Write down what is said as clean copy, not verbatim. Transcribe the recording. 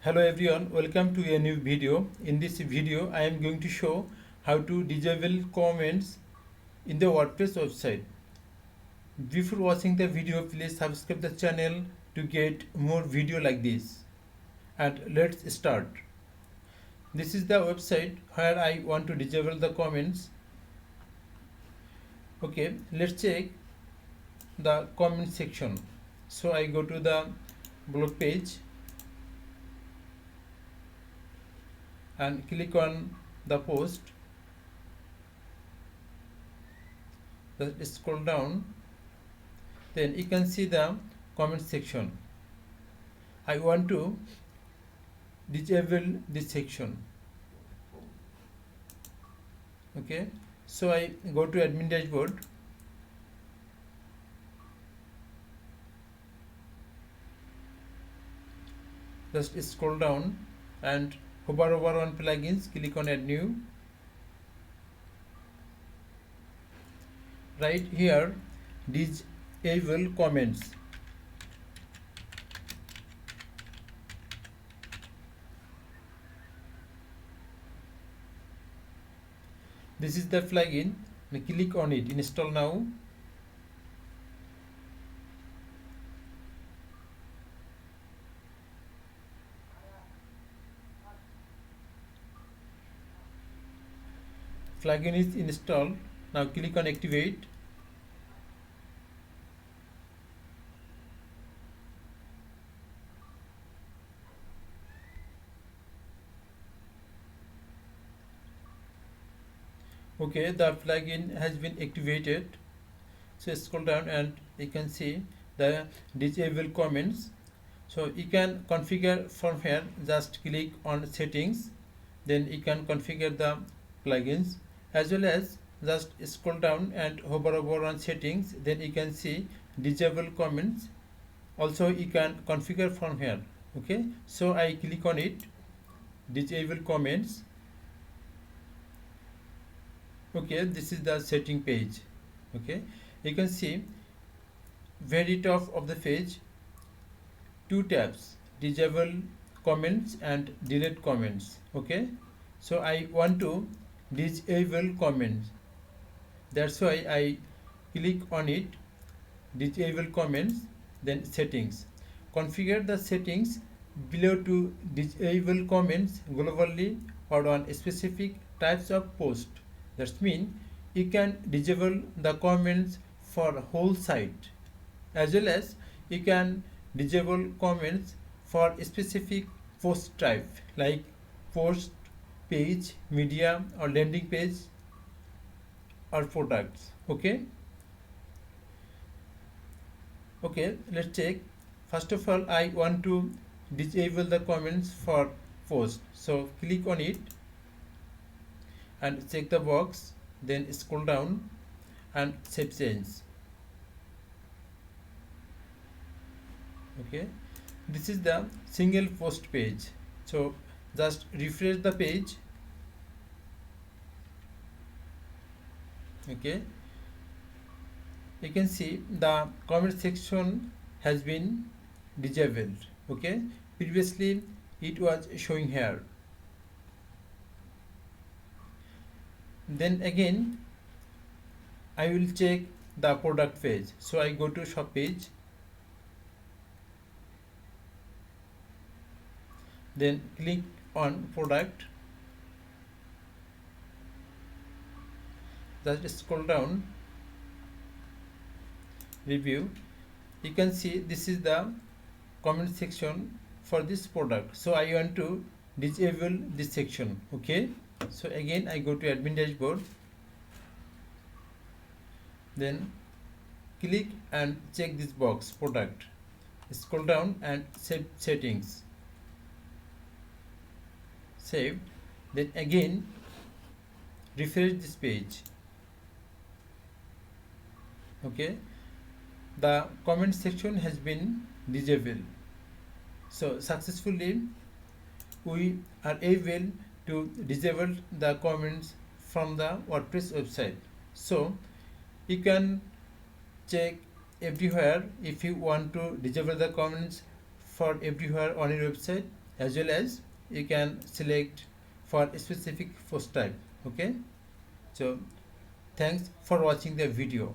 Hello everyone, welcome to a new video. In this video, I am going to show how to disable comments in the WordPress website. Before watching the video, please subscribe the channel to get more video like this. And let's start. This is the website where I want to disable the comments. Okay, let's check the comment section. So I go to the blog page and click on the post. Just scroll down, then you can see the comment section. I want to disable this section. Okay, so I go to admin dashboard. Just scroll down and hover over on plugins, click on add new. Right here, disable comments. This is the plugin. Click on it, install now. Plugin is installed. Now click on activate. Okay, the plugin has been activated. So scroll down and you can see the disable comments. So you can configure from here. Just click on settings, then you can configure the plugins, as well as just scroll down and hover over on settings, then you can see disable comments. Also you can configure from here. Okay, so I click on it, disable comments. Okay, this is the setting page. Okay, you can see very top of the page, two tabs, disable comments and delete comments. Okay, so I want to disable comments, that's why I click on it, disable comments, then settings, configure the settings below to disable comments globally or on specific types of post. That means you can disable the comments for whole site, as well as you can disable comments for specific post type like post, page, media or landing page or products. Okay, let's check. First of all, I want to disable the comments for post, so click on it and check the box, then scroll down and save change. Okay, this is the single post page, so just refresh the page. Okay, you can see the comment section has been disabled. Okay, previously it was showing here. Then again I will check the product page, so I go to shop page, then click on product, just scroll down, review. You can see this is the comment section for this product, so I want to disable this section. Okay, so again I go to admin dashboard, then click and check this box product, scroll down and save settings, saved, then again refresh this page. Okay, the comment section has been disabled. So successfully we are able to disable the comments from the WordPress website. So you can check everywhere if you want to disable the comments for everywhere on your website. as well as you can select for a specific post type. Okay, so thanks for watching the video.